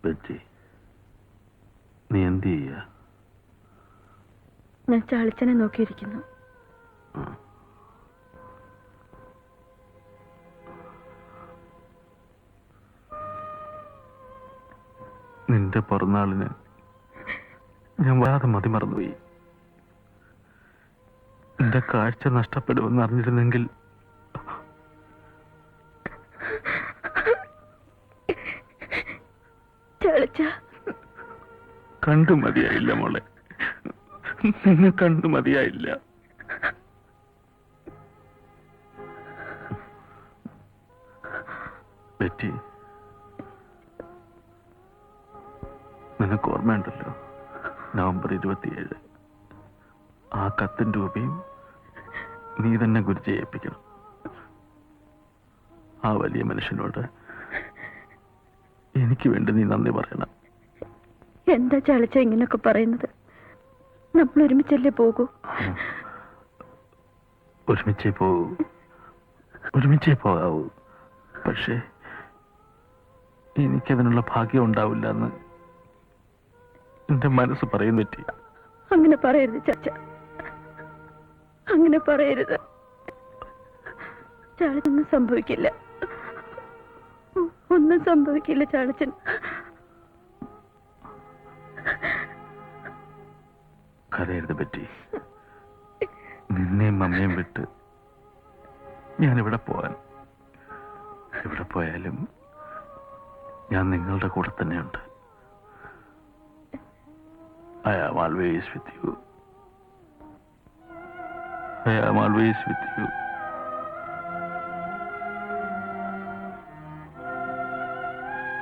Betty, നീ എന്ത് ചെയ്യ? ഞാൻ ചാളിച്ചനെ നോക്കിയിരിക്കുന്നു. നിന്റെ പിറന്നാളിന് ഞാൻ വല്ലാതെ മതിമറന്നുപോയി. എന്റെ കാഴ്ച നഷ്ടപ്പെടുമെന്ന് അറിഞ്ഞിരുന്നെങ്കിൽ കണ്ടു മതിയായില്ല മോളെ, നിന്നെ കണ്ടു മതിയായില്ല. ബെറ്റി, നിനക്ക് ഓർമ്മയുണ്ടല്ലോ, നവംബർ 27 ആ കത്തും രൂപയും നീ തന്നെ ഗുരുജിയെ ഏൽപ്പിക്കണം. ആ വലിയ മനുഷ്യനോട് എനിക്ക് വേണ്ടി നീ നന്ദി പറയണം. എന്താ ചാളിച്ച ഇങ്ങനൊക്കെ പറയുന്നത്? നമ്മൾ ഒരുമിച്ചല്ലേ പോകൂ? ഒരുമിച്ചേ പോകാവൂ. പക്ഷേ എനിക്കതിനുള്ള ഭാഗ്യം ഉണ്ടാവില്ല എന്ന് എന്റെ മനസ്സ് പറയും. പറ്റി അങ്ങനെ പറയരുത് ചാച്ച, അങ്ങനെ പറയരുത്. ചാളിച്ചൊന്നും സംഭവിക്കില്ല, ഒന്നും സംഭവിക്കില്ല ചാളിച്ചൻ. കരയരുത് പറ്റി. നിന്നെയും മമ്മയും വിട്ട് ഞാനിവിടെ പോവാൻ, എവിടെ പോയാലും ഞാൻ നിങ്ങളുടെ കൂടെ തന്നെയുണ്ട്. I am always with you. I am always with you.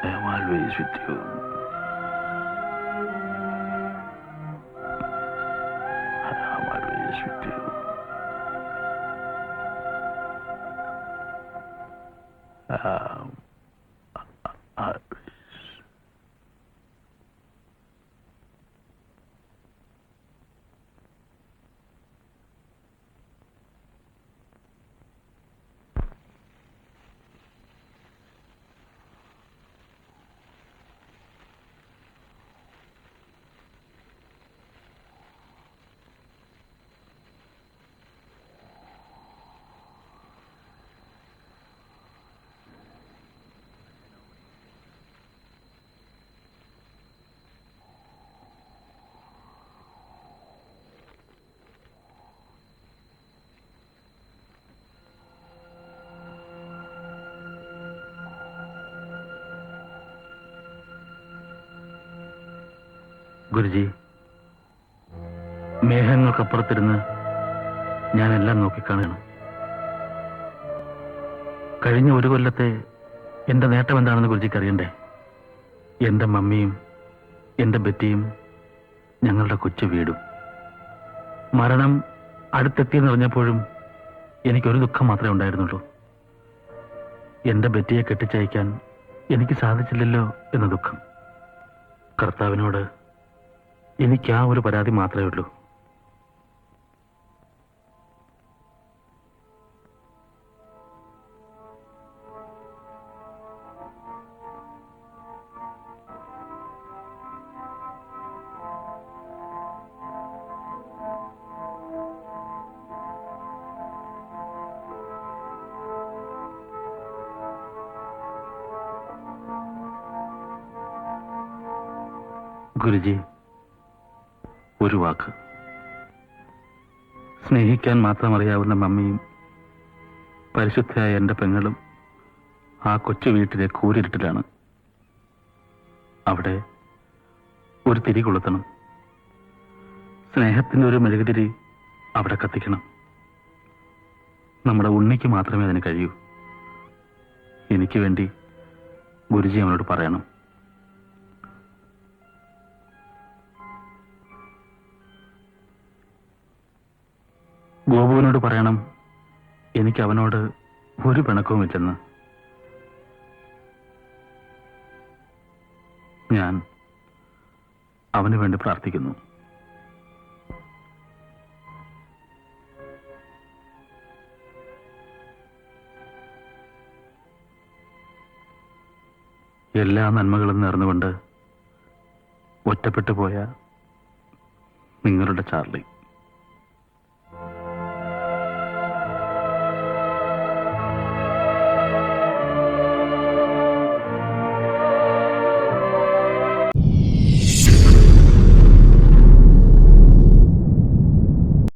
I am always with you. I am always with you. Always. Guruji, മേഘങ്ങൾക്കപ്പുറത്തിരുന്ന് ഞാനെല്ലാം നോക്കിക്കാണുകയാണ്. കഴിഞ്ഞ ഒരു കൊല്ലത്തെ എന്റെ നേട്ടം എന്താണെന്ന് ഗുരുജിക്ക് അറിയണ്ടേ? എന്റെ മമ്മിയും എന്റെ ബെറ്റിയും ഞങ്ങളുടെ കൊച്ചു വീടും. മരണം അടുത്തെത്തിയെന്ന് പറഞ്ഞപ്പോഴും എനിക്കൊരു ദുഃഖം മാത്രമേ ഉണ്ടായിരുന്നുള്ളൂ. എന്റെ ബെറ്റിയെ കെട്ടിച്ചയക്കാൻ എനിക്ക് സാധിച്ചില്ലല്ലോ എന്ന ദുഃഖം. കർത്താവിനോട് എനിക്ക് ആ ഒരു പരാതി മാത്രമേ ഉള്ളൂ. ഗുരുജി, ഒരു വാക്ക്. സ്നേഹിക്കാൻ മാത്രം അറിയാവുന്ന മമ്മിയും പരിശുദ്ധയായ എന്റെ പെങ്ങളും ആ കൊച്ചു വീട്ടിലെ കൂരിരുട്ടിലാണ്. അവിടെ ഒരു തിരി കൊളുത്തണം. സ്നേഹത്തിന്റെ ഒരു മെഴുകുതിരി അവിടെ കത്തിക്കണം. നമ്മുടെ ഉണ്ണിക്ക് മാത്രമേ അതിന് കഴിയൂ. എനിക്ക് വേണ്ടി ഗുരുജി അവനോട് പറയണം. ഗോപുവിനോട് പറയണം എനിക്ക് അവനോട് ഒരു പിണക്കവുമില്ലെന്ന്. ഞാൻ അവന് വേണ്ടി പ്രാർത്ഥിക്കുന്നു. എല്ലാ നന്മകളും നേർന്നുകൊണ്ട് ഒറ്റപ്പെട്ടു പോയ നിങ്ങളുടെ ചാർലി.